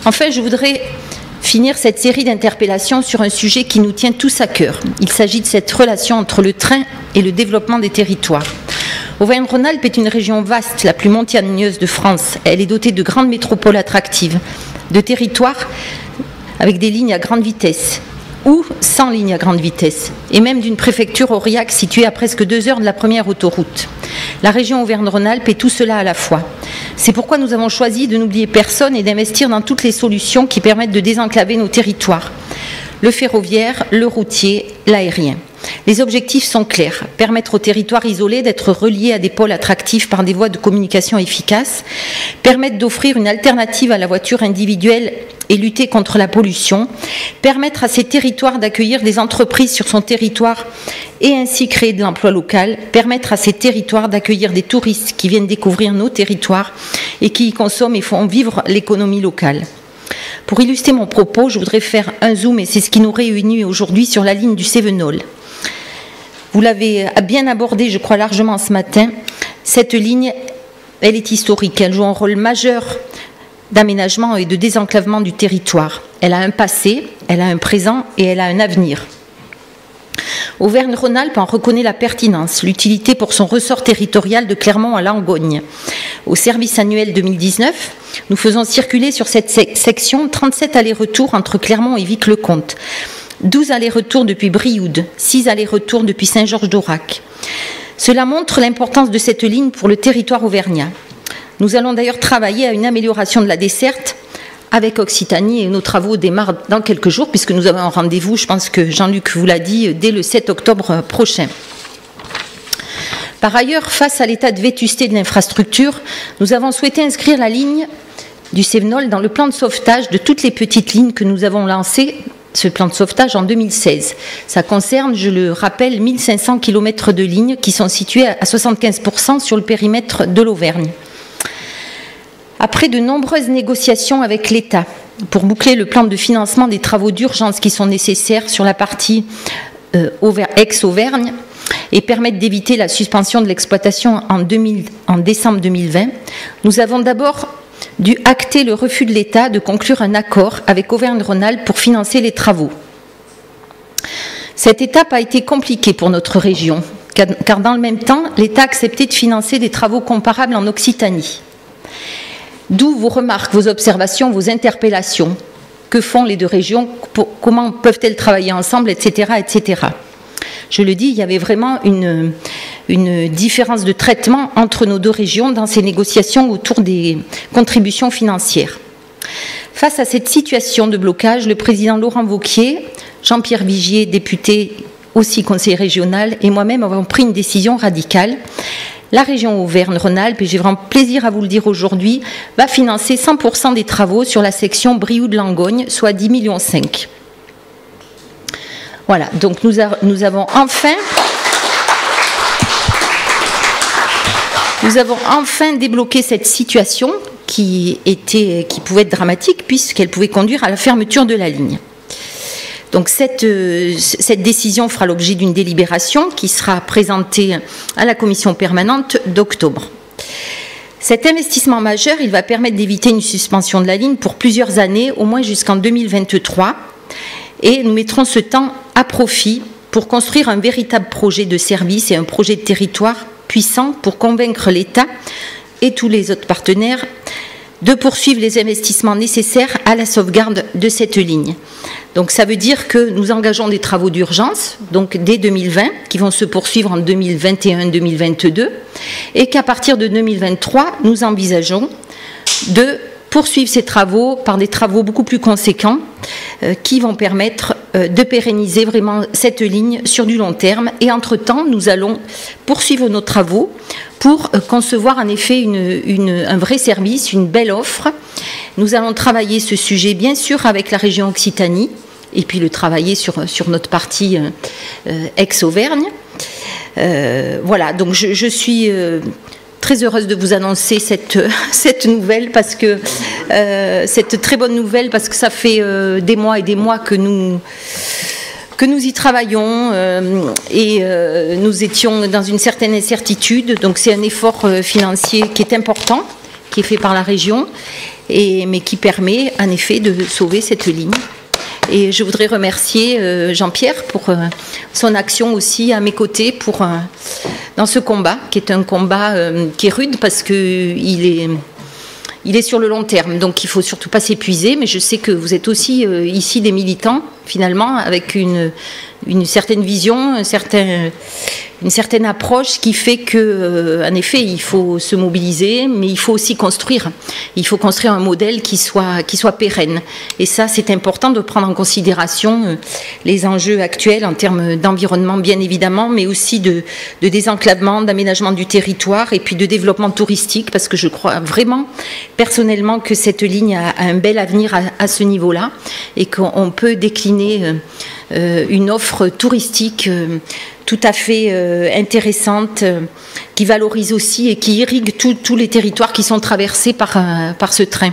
Enfin, je voudrais finir cette série d'interpellations sur un sujet qui nous tient tous à cœur. Il s'agit de cette relation entre le train et le développement des territoires. Auvergne-Rhône-Alpes est une région vaste, la plus montagneuse de France. Elle est dotée de grandes métropoles attractives, de territoires avec des lignes à grande vitesse ou sans ligne à grande vitesse, et même d'une préfecture Aurillac située à presque 2 heures de la première autoroute. La région Auvergne-Rhône-Alpes est tout cela à la fois. C'est pourquoi nous avons choisi de n'oublier personne et d'investir dans toutes les solutions qui permettent de désenclaver nos territoires. Le ferroviaire, le routier, l'aérien. Les objectifs sont clairs. Permettre aux territoires isolés d'être reliés à des pôles attractifs par des voies de communication efficaces. Permettre d'offrir une alternative à la voiture individuelle et lutter contre la pollution. Permettre à ces territoires d'accueillir des entreprises sur son territoire et ainsi créer de l'emploi local. Permettre à ces territoires d'accueillir des touristes qui viennent découvrir nos territoires et qui y consomment et font vivre l'économie locale. Pour illustrer mon propos, je voudrais faire un zoom, et c'est ce qui nous réunit aujourd'hui, sur la ligne du Cévenol. Vous l'avez bien abordé, je crois, largement ce matin. Cette ligne, elle est historique. Elle joue un rôle majeur d'aménagement et de désenclavement du territoire. Elle a un passé, elle a un présent et elle a un avenir. Auvergne-Rhône-Alpes en reconnaît la pertinence, l'utilité pour son ressort territorial de Clermont à Langogne. Au service annuel 2019, nous faisons circuler sur cette section 37 allers-retours entre Clermont et Vic-le-Comte, 12 allers-retours depuis Brioude, 6 allers-retours depuis Saint-Georges-d'Aurac. Cela montre l'importance de cette ligne pour le territoire auvergnat. Nous allons d'ailleurs travailler à une amélioration de la desserte avec Occitanie, et nos travaux démarrent dans quelques jours puisque nous avons un rendez-vous, je pense que Jean-Luc vous l'a dit, dès le 7 octobre prochain. Par ailleurs, face à l'état de vétusté de l'infrastructure, nous avons souhaité inscrire la ligne du Cévenol dans le plan de sauvetage de toutes les petites lignes que nous avons lancées, ce plan de sauvetage en 2016. Ça concerne, je le rappelle, 1500 km de lignes qui sont situées à 75% sur le périmètre de l'Auvergne. Après de nombreuses négociations avec l'État pour boucler le plan de financement des travaux d'urgence qui sont nécessaires sur la partie ex-Auvergne et permettre d'éviter la suspension de l'exploitation en décembre 2020, nous avons d'abord dû acter le refus de l'État de conclure un accord avec Auvergne-Rhône-Alpes pour financer les travaux. Cette étape a été compliquée pour notre région, car dans le même temps, l'État a accepté de financer des travaux comparables en Occitanie. D'où vos remarques, vos observations, vos interpellations. Que font les deux régions? Comment peuvent-elles travailler ensemble, etc., etc. Je le dis, il y avait vraiment une différence de traitement entre nos deux régions dans ces négociations autour des contributions financières. Face à cette situation de blocage, le président Laurent Wauquiez, Jean-Pierre Vigier, député, aussi conseiller régional, et moi-même avons pris une décision radicale. La région Auvergne-Rhône-Alpes, et j'ai vraiment plaisir à vous le dire aujourd'hui, va financer 100% des travaux sur la section Brioude-Langogne, soit 10,5 millions. Voilà, donc nous avons enfin débloqué cette situation qui pouvait être dramatique puisqu'elle pouvait conduire à la fermeture de la ligne. Donc cette décision fera l'objet d'une délibération qui sera présentée à la commission permanente d'octobre. Cet investissement majeur, il va permettre d'éviter une suspension de la ligne pour plusieurs années, au moins jusqu'en 2023. Et nous mettrons ce temps à profit pour construire un véritable projet de service et un projet de territoire puissant pour convaincre l'État et tous les autres partenaires de poursuivre les investissements nécessaires à la sauvegarde de cette ligne. Donc ça veut dire que nous engageons des travaux d'urgence, donc dès 2020, qui vont se poursuivre en 2021-2022, et qu'à partir de 2023, nous envisageons de poursuivre ces travaux par des travaux beaucoup plus conséquents qui vont permettre de pérenniser vraiment cette ligne sur du long terme. Et entre-temps, nous allons poursuivre nos travaux pour concevoir en effet un vrai service, une belle offre. Nous allons travailler ce sujet bien sûr avec la région Occitanie et puis le travailler sur notre partie ex-Auvergne. Voilà, donc je suis très heureuse de vous annoncer cette nouvelle parce que cette très bonne nouvelle parce que ça fait des mois et des mois que nous y travaillons et nous étions dans une certaine incertitude. Donc c'est un effort financier qui est important, qui est fait par la région. mais qui permet en effet de sauver cette ligne. Et je voudrais remercier Jean-Pierre pour son action aussi à mes côtés dans ce combat, qui est un combat qui est rude parce qu'il est sur le long terme, donc il ne faut surtout pas s'épuiser, mais je sais que vous êtes aussi ici des militants, finalement, avec une certaine vision, une certaine approche qui fait que, en effet, il faut se mobiliser, mais il faut aussi construire. Il faut construire un modèle qui soit pérenne. Et ça, c'est important de prendre en considération les enjeux actuels en termes d'environnement, bien évidemment, mais aussi de désenclavement, d'aménagement du territoire et puis de développement touristique, parce que je crois vraiment, personnellement, que cette ligne a un bel avenir à ce niveau-là et qu'on peut décliner une offre touristique tout à fait intéressante, qui valorise aussi et qui irrigue tous les territoires qui sont traversés par ce train.